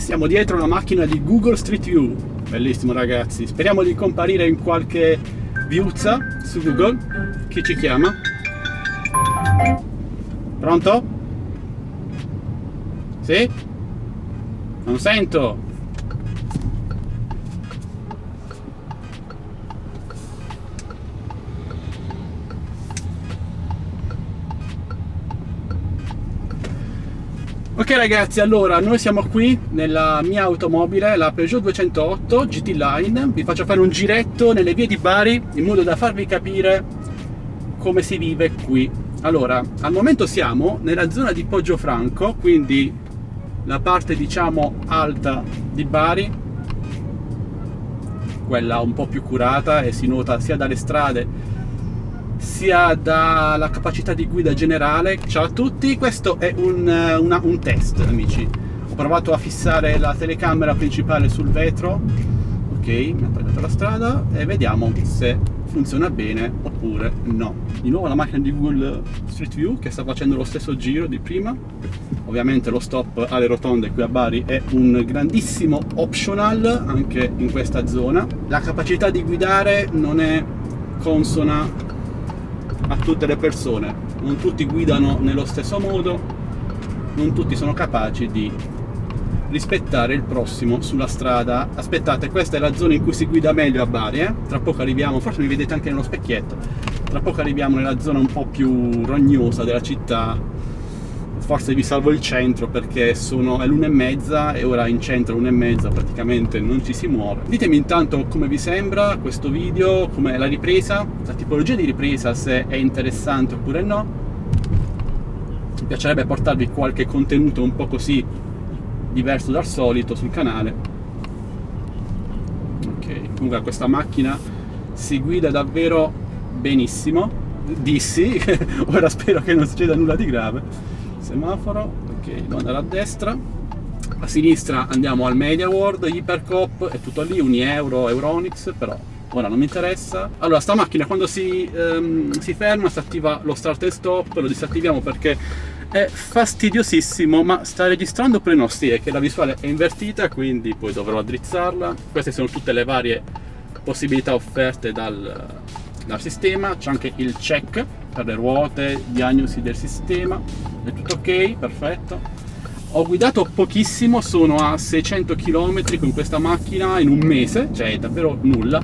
Siamo dietro una macchina di Google Street View, bellissimo ragazzi, speriamo di comparire in qualche viuzza su Google. Chi ci chiama? Pronto? Sì? Non sento. Ok ragazzi, allora noi siamo qui nella mia automobile, la Peugeot 208 GT Line. Vi faccio fare un giretto nelle vie di Bari in modo da farvi capire come si vive qui. Allora, al momento siamo nella zona di Poggiofranco, quindi la parte diciamo alta di Bari, quella un po' più curata, e si nota sia dalle strade sia dalla capacità di guida generale. Ciao a tutti, questo è un test amici. Ho provato a fissare la telecamera principale sul vetro, ok, mi ha tagliato la strada e vediamo se funziona bene oppure no. Di nuovo la macchina di Google Street View che sta facendo lo stesso giro di prima. Ovviamente lo stop alle rotonde qui a Bari è un grandissimo optional anche in questa zona. La capacità di guidare non è consona a tutte le persone, non tutti guidano nello stesso modo, non tutti sono capaci di rispettare il prossimo sulla strada. Aspettate, questa è la zona in cui si guida meglio a Bari, tra poco arriviamo, forse mi vedete anche nello specchietto, tra poco arriviamo nella zona un po' più rognosa della città. Forse vi salvo il centro perché è l'1:30 e ora in centro l'1:30 praticamente non ci si muove. Ditemi intanto come vi sembra questo video, com'è la ripresa, la tipologia di ripresa, se è interessante oppure no. Mi piacerebbe portarvi qualche contenuto un po' così diverso dal solito sul canale. Ok, comunque questa macchina si guida davvero benissimo, dissi. Ora spero che non succeda nulla di grave. Semaforo, ok, devo andare a destra, a sinistra andiamo al Media World, Hypercoop, è tutto lì, Unieuro, Euronics, però ora non mi interessa. Allora, sta macchina quando si ferma si attiva lo start and stop, lo disattiviamo perché è fastidiosissimo, ma sta registrando oppure no? Sì, è che la visuale è invertita, quindi poi dovrò addrizzarla. Queste sono tutte le varie possibilità offerte dal sistema. C'è anche il check per le ruote, diagnosi del sistema, è tutto ok, perfetto. Ho guidato pochissimo, sono a 600 km con questa macchina in un mese, cioè davvero nulla.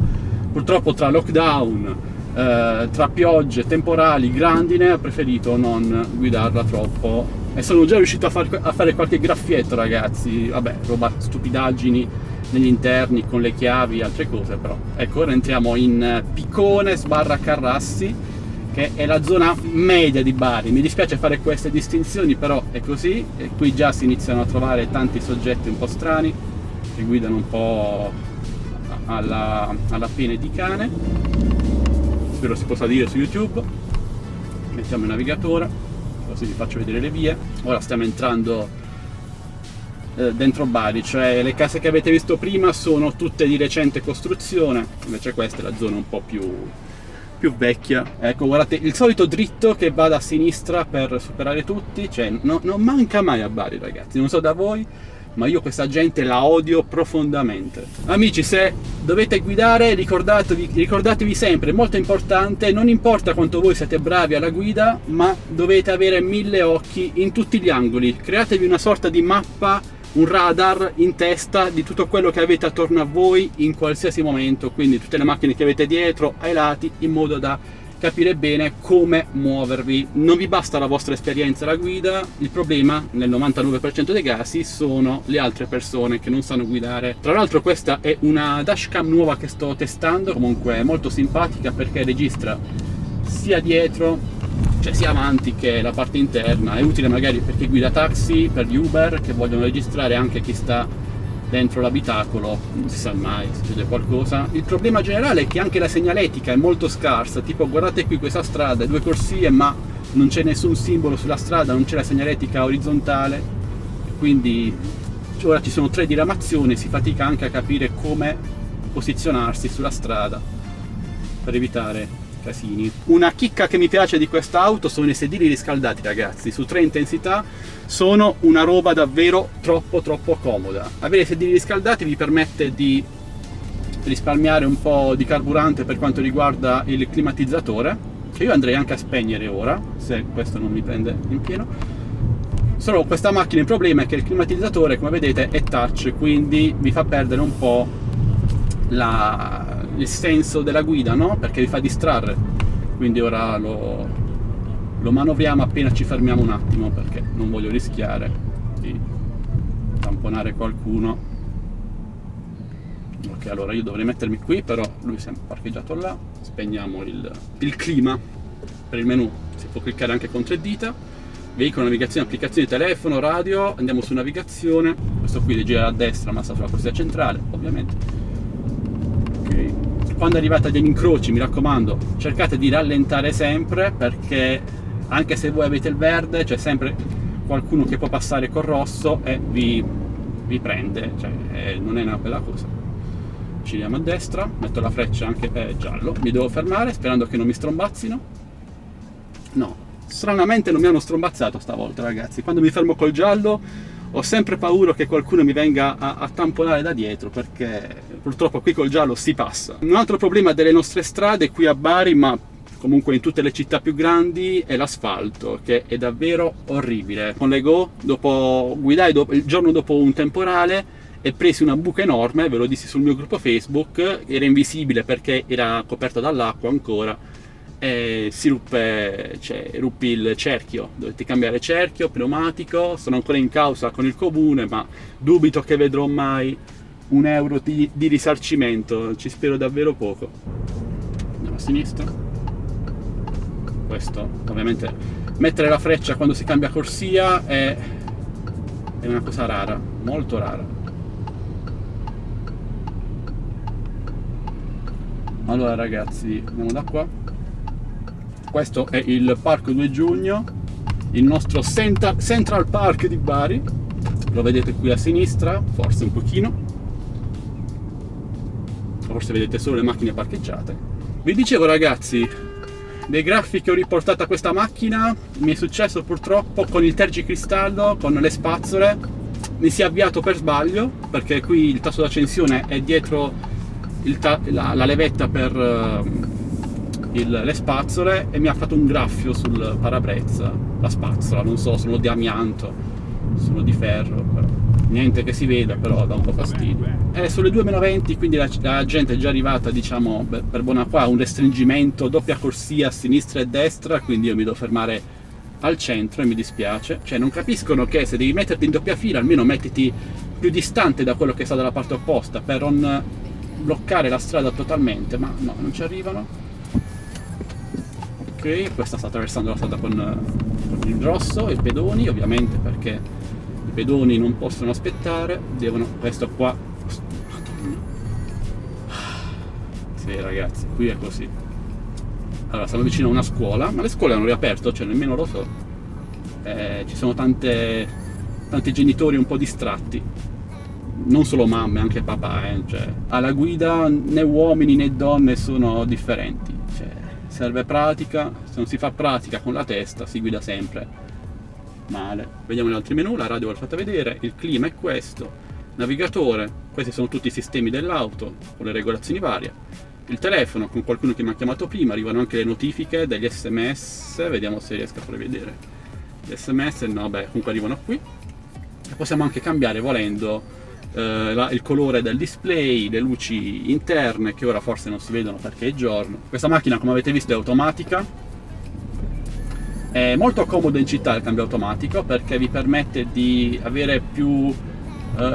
Purtroppo tra lockdown, tra piogge, temporali, grandine, ho preferito non guidarla troppo e sono già riuscito a fare qualche graffietto ragazzi, vabbè, roba stupidaggini negli interni con le chiavi, altre cose, però ecco, ora entriamo in Picone / Carrassi, che è la zona media di Bari. Mi dispiace fare queste distinzioni, però è così, e qui già si iniziano a trovare tanti soggetti un po' strani che guidano un po' alla pene di cane, spero si possa dire su YouTube. Mettiamo il navigatore così vi faccio vedere le vie. Ora stiamo entrando dentro Bari, cioè le case che avete visto prima sono tutte di recente costruzione, invece questa è la zona un po' più vecchia. Ecco, guardate, il solito dritto che va da sinistra per superare tutti, cioè non manca mai a Bari ragazzi, non so da voi, ma io questa gente la odio profondamente. Amici, se dovete guidare ricordatevi sempre, molto importante, non importa quanto voi siete bravi alla guida, ma dovete avere 1000 occhi in tutti gli angoli. Createvi una sorta di mappa, un radar in testa di tutto quello che avete attorno a voi in qualsiasi momento, quindi tutte le macchine che avete dietro, ai lati, in modo da capire bene come muovervi. Non vi basta la vostra esperienza alla guida, il problema nel 99% dei casi sono le altre persone che non sanno guidare. Tra l'altro questa è una dashcam nuova che sto testando, comunque è molto simpatica perché registra sia dietro, cioè sia avanti che la parte interna. È utile magari per chi guida taxi, per gli Uber che vogliono registrare anche chi sta dentro l'abitacolo, non si sa mai, succede qualcosa. Il problema generale è che anche la segnaletica è molto scarsa, tipo guardate qui questa strada, 2 corsie ma non c'è nessun simbolo sulla strada, non c'è la segnaletica orizzontale, quindi ora ci sono 3 diramazioni, si fatica anche a capire come posizionarsi sulla strada per evitare casini. Una chicca che mi piace di questa auto sono i sedili riscaldati, ragazzi, su 3 intensità sono una roba davvero troppo comoda. Avere i sedili riscaldati vi permette di risparmiare un po' di carburante per quanto riguarda il climatizzatore, che io andrei anche a spegnere ora, se questo non mi prende in pieno. Solo questa macchina il problema è che il climatizzatore, come vedete, è touch, quindi vi fa perdere un po' il senso della guida, no? Perché vi fa distrarre. Quindi ora lo manovriamo appena ci fermiamo un attimo, perché non voglio rischiare di tamponare qualcuno. Ok, allora io dovrei mettermi qui, però lui si è parcheggiato là. Spegniamo il clima. Per il menu si può cliccare anche con 3 dita. Veicolo, navigazione, applicazioni, telefono, radio. Andiamo su navigazione. Questo qui gira a destra, ma sta sulla corsia centrale, ovviamente. Ok. Quando arrivate agli incroci, mi raccomando, cercate di rallentare sempre, perché anche se voi avete il verde c'è sempre qualcuno che può passare col rosso e vi prende, cioè non è una bella cosa. Giriamo a destra, metto la freccia anche giallo, mi devo fermare sperando che non mi strombazzino. No, stranamente non mi hanno strombazzato stavolta, ragazzi. Quando mi fermo col giallo ho sempre paura che qualcuno mi venga a tamponare da dietro, perché purtroppo qui col giallo si passa. Un altro problema delle nostre strade qui a Bari, ma comunque in tutte le città più grandi, è l'asfalto, che è davvero orribile. Con le Go, guidai il giorno dopo un temporale e presi una buca enorme, ve lo dissi sul mio gruppo Facebook, era invisibile perché era coperta dall'acqua ancora, e ruppi il cerchio, dovete cambiare cerchio, pneumatico. Sono ancora in causa con il comune, ma dubito che vedrò mai €1 di risarcimento, ci spero davvero poco. Andiamo a sinistra. Questo, ovviamente, mettere la freccia quando si cambia corsia è una cosa rara, molto rara. Allora ragazzi, andiamo da qua. Questo è il Parco 2 Giugno, il nostro Central Park di Bari. Lo vedete qui a sinistra, forse un pochino. Forse vedete solo le macchine parcheggiate. Vi dicevo, ragazzi, dei graffi che ho riportato a questa macchina. Mi è successo purtroppo con il tergicristallo, con le spazzole. Mi si è avviato per sbaglio, perché qui il tasto d'accensione è dietro la levetta per le spazzole, e mi ha fatto un graffio sul parabrezza. La spazzola, non so, sono di amianto, sono di ferro, però niente che si veda, però dà un po' fastidio. È sulle 2:20, quindi la gente è già arrivata, diciamo, per buona qua, un restringimento, doppia corsia a sinistra e destra, quindi io mi devo fermare al centro e mi dispiace. Cioè, non capiscono che se devi metterti in doppia fila, almeno mettiti più distante da quello che sta dalla parte opposta, per non bloccare la strada totalmente, ma no, non ci arrivano. Ok, questa sta attraversando la strada con il rosso, i pedoni, ovviamente, perché i pedoni non possono aspettare, devono... questo qua... Sì, ragazzi, qui è così. Allora, siamo vicino a una scuola, ma le scuole hanno riaperto, cioè nemmeno lo so. Ci sono tanti genitori un po' distratti. Non solo mamme, anche papà, cioè, alla guida né uomini né donne sono differenti, cioè, serve pratica. Se non si fa pratica con la testa si guida sempre male. Vediamo gli altri menu. La radio ve l'ho fatta vedere, il clima è questo, navigatore, questi sono tutti i sistemi dell'auto con le regolazioni varie, il telefono con qualcuno che mi ha chiamato prima, arrivano anche le notifiche degli SMS, vediamo se riesco a prevedere gli SMS. No, beh, comunque arrivano qui, e possiamo anche cambiare volendo il colore del display, le luci interne, che ora forse non si vedono perché è giorno. Questa macchina, come avete visto, è automatica, è molto comodo in città il cambio automatico, perché vi permette di avere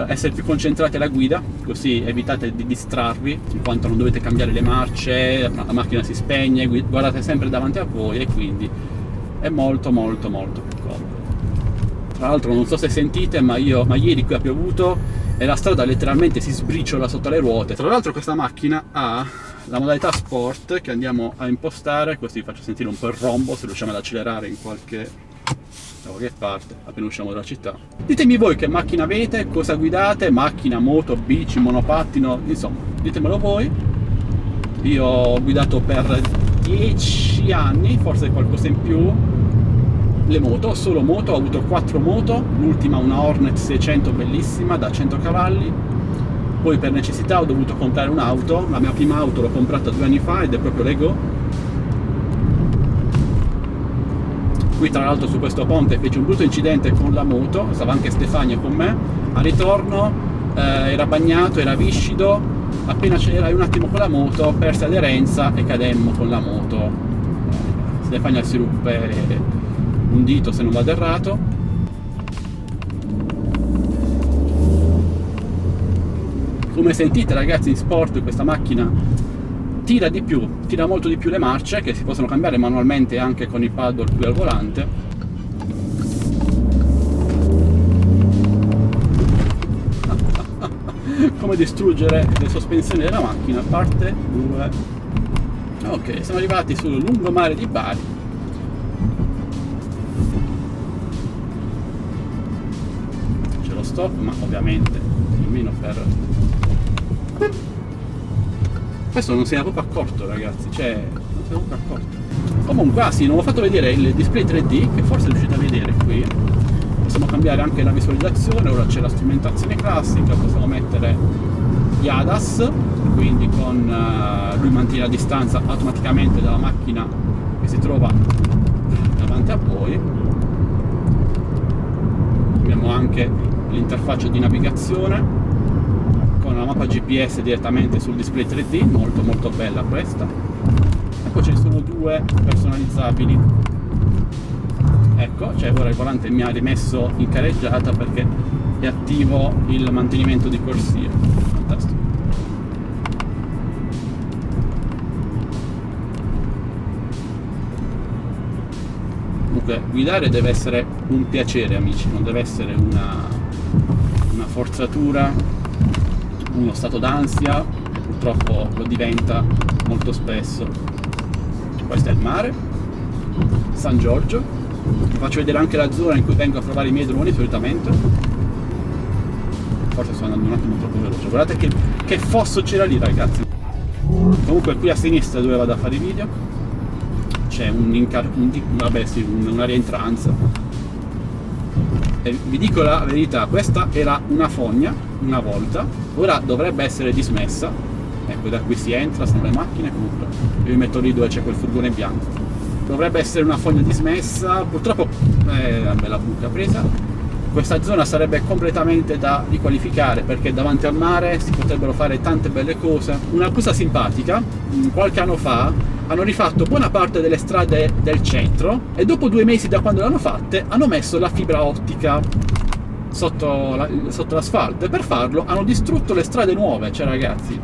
essere più concentrati alla guida, così evitate di distrarvi, in quanto non dovete cambiare le marce, la macchina si spegne, guardate sempre davanti a voi, e quindi è molto più comodo. Tra l'altro, non so se sentite, ma ieri qui ha piovuto e la strada letteralmente si sbriciola sotto le ruote. Tra l'altro questa macchina ha la modalità sport, che andiamo a impostare, così vi faccio sentire un po' il rombo, se riusciamo ad accelerare da qualche parte appena usciamo dalla città. Ditemi voi che macchina avete, cosa guidate, macchina, moto, bici, monopattino, insomma, ditemelo voi. Io ho guidato per 10 anni, forse qualcosa in più, le moto, solo moto. Ho avuto 4 moto, l'ultima una Hornet 600 bellissima da 100 cavalli. Poi per necessità ho dovuto comprare un'auto. La mia prima auto l'ho comprata 2 anni fa ed è proprio l'Ego. Qui tra l'altro su questo ponte fece un brutto incidente con la moto, stava anche Stefania con me. Al ritorno era bagnato, era viscido, appena accelerai un attimo con la moto perse aderenza e cademmo con la moto. Stefania si ruppe un dito se non vado errato. Come sentite ragazzi, in sport questa macchina tira di più, tira molto di più le marce, che si possono cambiare manualmente anche con il paddle qui al volante. Come distruggere le sospensioni della macchina, parte 2. Ok, siamo arrivati sul lungomare di Bari. C'è lo stop, ma ovviamente nemmeno per... Questo non si era proprio accorto ragazzi, cioè non si era proprio accorto. Comunque, sì, non ho fatto vedere il display 3D, che forse riuscite a vedere qui. Possiamo cambiare anche la visualizzazione, ora c'è la strumentazione classica, possiamo mettere gli ADAS, quindi con lui mantiene la distanza automaticamente dalla macchina che si trova davanti a voi. Abbiamo anche l'interfaccia di navigazione con la mappa GPS direttamente sul display 3D, molto molto bella questa. E poi ce ne sono 2 personalizzabili. Ecco, cioè ora il volante mi ha rimesso in careggiata perché è attivo il mantenimento di corsia. Fantastico. Comunque guidare deve essere un piacere amici, non deve essere una forzatura, uno stato d'ansia, che purtroppo lo diventa molto spesso. Questo è il mare, San Giorgio. Vi faccio vedere anche la zona in cui vengo a provare i miei droni solitamente. Forse sto andando un attimo troppo veloce. Guardate che fosso c'era lì ragazzi. Comunque qui a sinistra dove vado a fare i video c'è una rientranza. E vi dico la verità, questa era una fogna una volta, ora dovrebbe essere dismessa. Ecco, da qui si entra, sono le macchine. Comunque io mi metto lì dove c'è quel furgone bianco. Dovrebbe essere una fogna dismessa, purtroppo è una bella buca presa. Questa zona sarebbe completamente da riqualificare perché davanti al mare si potrebbero fare tante belle cose. Una cosa simpatica, qualche anno fa hanno rifatto buona parte delle strade del centro e dopo 2 mesi da quando le hanno fatte hanno messo la fibra ottica sotto l'asfalto, e per farlo hanno distrutto le strade nuove. Cioè ragazzi,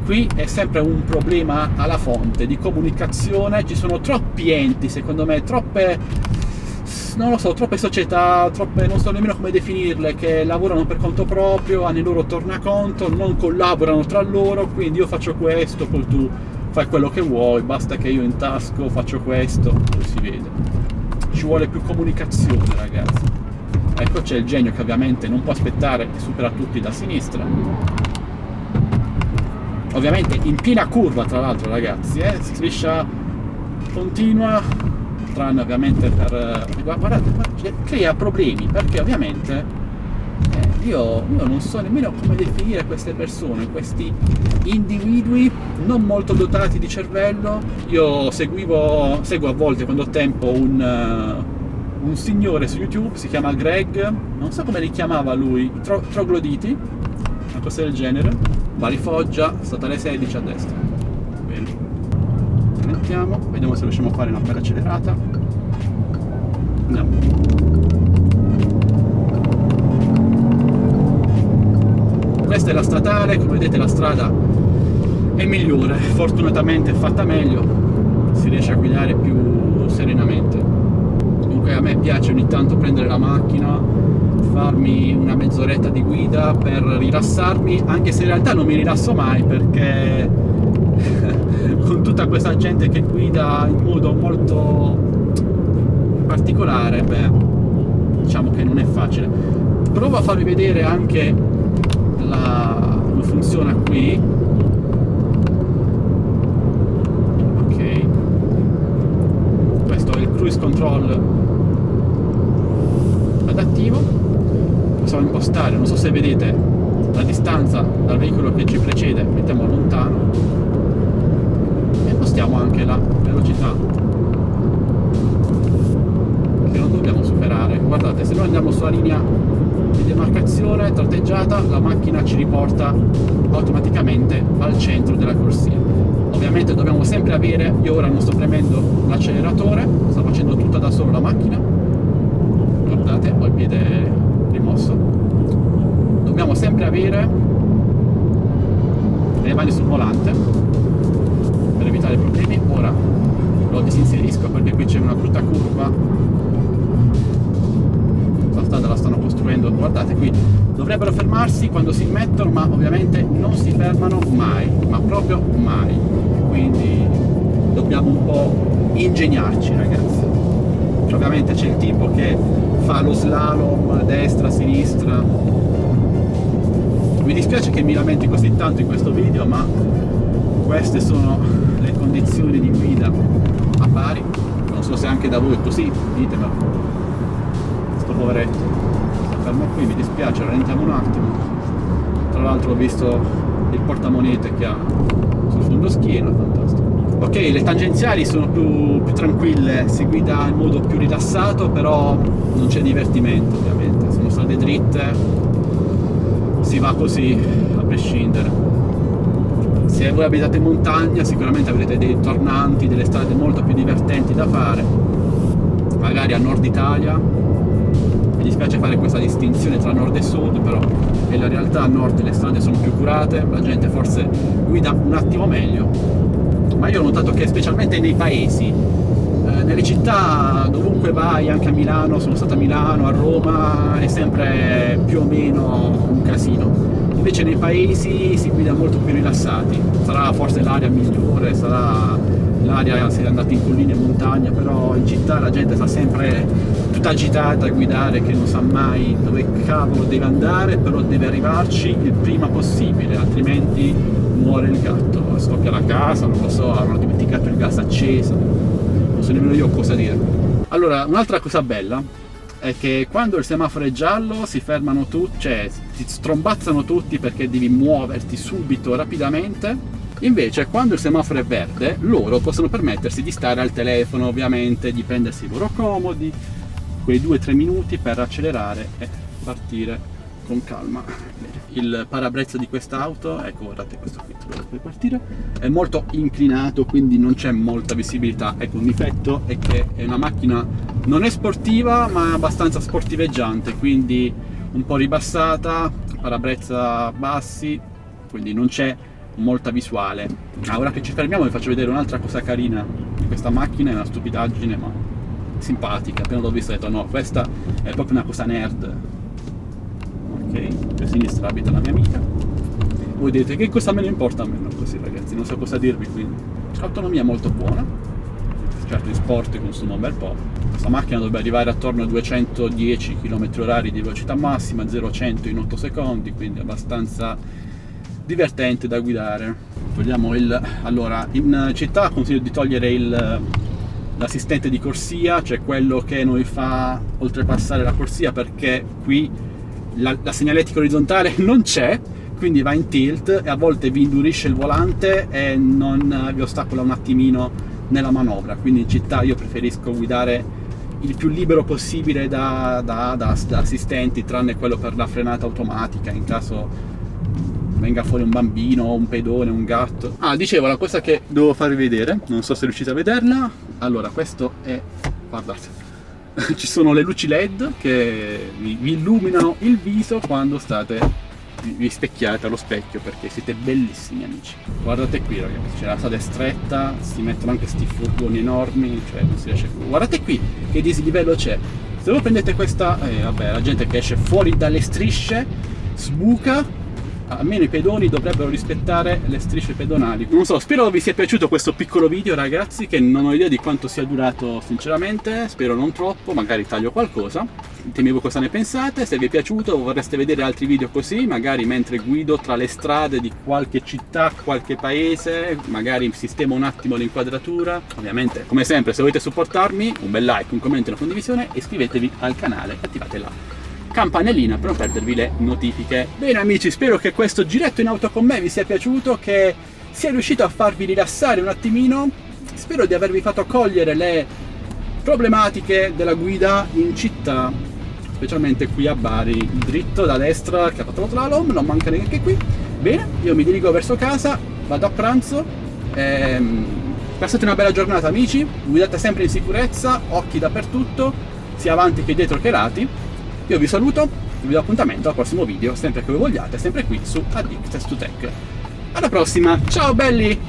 qui è sempre un problema alla fonte di comunicazione, ci sono troppi enti, secondo me, troppe società, non so nemmeno come definirle, che lavorano per conto proprio, hanno il loro tornaconto, non collaborano tra loro, quindi io faccio questo, poi tu fai quello che vuoi, basta che io in tasco faccio questo, poi si vede. Ci vuole più comunicazione ragazzi. Ecco, c'è il genio che ovviamente non può aspettare e supera tutti da sinistra. Ovviamente in piena curva tra l'altro ragazzi, striscia continua, tranne ovviamente per... guardate, crea problemi perché ovviamente io non so nemmeno come definire queste persone, questi individui non molto dotati di cervello. Io seguo a volte quando ho tempo un signore su YouTube, si chiama Greg, non so come li chiamava lui, trogloditi, una cosa del genere. Bari Foggia, statale 16 a destra. Bene. Mettiamo, vediamo se riusciamo a fare una bella accelerata. Andiamo. Questa è la statale, come vedete la strada è migliore, fortunatamente è fatta meglio, si riesce a guidare più serenamente. Comunque a me piace ogni tanto prendere la macchina, farmi una mezz'oretta di guida per rilassarmi, anche se in realtà non mi rilasso mai perché con tutta questa gente che guida in modo molto particolare, diciamo che non è facile. Provo a farvi vedere anche come funziona qui. Ok, control adattivo. Possiamo impostare, non so se vedete, la distanza dal veicolo che ci precede, mettiamo lontano, e impostiamo anche la velocità che non dobbiamo superare. Guardate, se noi andiamo sulla linea di demarcazione tratteggiata, la macchina ci riporta automaticamente al centro della corsia. Ovviamente dobbiamo sempre avere, io ora non sto premendo l'acceleratore, sta facendo tutta da solo la macchina, guardate, ho il piede rimosso. Dobbiamo sempre avere le mani sul volante per evitare problemi. Ora lo disinserisco perché qui c'è una brutta curva, la strada la stanno costruendo, guardate qui, dovrebbero fermarsi quando si mettono, ma ovviamente non si fermano mai, ma proprio mai, quindi dobbiamo un po' ingegnarci, ragazzi. Ovviamente c'è il tipo che fa lo slalom destra, sinistra. Mi dispiace che mi lamenti così tanto in questo video, ma queste sono le condizioni di guida a Bari. Non so se anche da voi è così, ditemelo. Sto poveretto sta fermo qui, mi dispiace, rallentiamo un attimo. Tra l'altro ho visto il portamonete che ha sul fondoschiena, fantastico. Ok, le tangenziali sono più tranquille, si guida in modo più rilassato, però non c'è divertimento ovviamente, sono strade dritte, si va così a prescindere. Se voi abitate in montagna sicuramente avrete dei tornanti, delle strade molto più divertenti da fare, magari a nord Italia. Mi dispiace fare questa distinzione tra nord e sud, però è la realtà. A nord le strade sono più curate, la gente forse guida un attimo meglio, ma io ho notato che specialmente nei paesi, nelle città, dovunque vai, anche a Milano, sono stato a Milano, a Roma, è sempre più o meno un casino. Invece nei paesi si guida molto più rilassati. Sarà forse l'aria migliore, sarà l'aria se andate in collina e montagna, però in città la gente sta sempre tutta agitata a guidare, che non sa mai dove cavolo deve andare, però deve arrivarci il prima possibile, altrimenti muore il gatto, scoppia la casa, non lo so, hanno dimenticato il gas acceso, non so nemmeno io cosa dire. Allora, un'altra cosa bella è che quando il semaforo è giallo si fermano tutti, cioè ti strombazzano tutti perché devi muoverti subito, rapidamente. Invece quando il semaforo è verde loro possono permettersi di stare al telefono, ovviamente, di prendersi i loro comodi, quei 2-3 minuti per accelerare e partire con calma. Il parabrezza di quest'auto, ecco, guardate questo qui, dovrebbe partire, è molto inclinato, quindi non c'è molta visibilità. Ecco, un difetto è che è una macchina, non è sportiva ma abbastanza sportiveggiante, quindi un po' ribassata, parabrezza bassi, quindi non c'è molta visuale. Ora che ci fermiamo vi faccio vedere un'altra cosa carina di questa macchina, è una stupidaggine ma simpatica. Appena l'ho vista ho detto no, questa è proprio una cosa nerd. Ok, a sinistra abita la mia amica. Voi dite che cosa me ne importa a me, no? Così ragazzi, non so cosa dirvi, quindi l'autonomia molto buona, certo in sport consuma un bel po'. Questa macchina dovrebbe arrivare attorno a 210 km/h di velocità massima, 0-100 in 8 secondi, quindi abbastanza divertente da guidare. Togliamo allora, in città consiglio di togliere l'assistente di corsia, cioè quello che noi fa oltrepassare la corsia, perché qui la segnaletica orizzontale non c'è, quindi va in tilt e a volte vi indurisce il volante e non vi ostacola un attimino nella manovra. Quindi in città io preferisco guidare il più libero possibile da assistenti, tranne quello per la frenata automatica in caso venga fuori un bambino, un pedone, un gatto. Dicevo, la cosa che devo farvi vedere, non so se riuscite a vederla. Allora, questo è, guardate, ci sono le luci LED che vi illuminano il viso quando vi specchiate allo specchio, perché siete bellissimi amici. Guardate qui ragazzi, cioè la strada è stretta, si mettono anche sti furgoni enormi, cioè non si riesce più. Guardate qui che dislivello c'è. Se voi prendete questa, vabbè, la gente che esce fuori dalle strisce sbuca. Almeno i pedoni dovrebbero rispettare le strisce pedonali. Non so, spero vi sia piaciuto questo piccolo video ragazzi, che non ho idea di quanto sia durato sinceramente, spero non troppo, magari taglio qualcosa. ditemi voi cosa ne pensate, se vi è piaciuto o vorreste vedere altri video così, magari mentre guido tra le strade di qualche città, qualche paese, magari sistemo un attimo l'inquadratura. Ovviamente, come sempre, se volete supportarmi, un bel like, un commento, una condivisione, iscrivetevi al canale e attivate la campanellina per non perdervi le notifiche. Bene amici, spero che questo giretto in auto con me vi sia piaciuto, che sia riuscito a farvi rilassare un attimino. Spero di avervi fatto cogliere le problematiche della guida in città, specialmente qui a Bari. Dritto da destra che ha fatto lo slalom, non manca neanche qui. Bene, io mi dirigo verso casa, vado a pranzo. Passate una bella giornata amici, guidate sempre in sicurezza, occhi dappertutto, sia avanti che dietro che lati. Io vi saluto, vi do appuntamento al prossimo video, sempre che voi vogliate, sempre qui su Addicted to Tech. Alla prossima, ciao belli!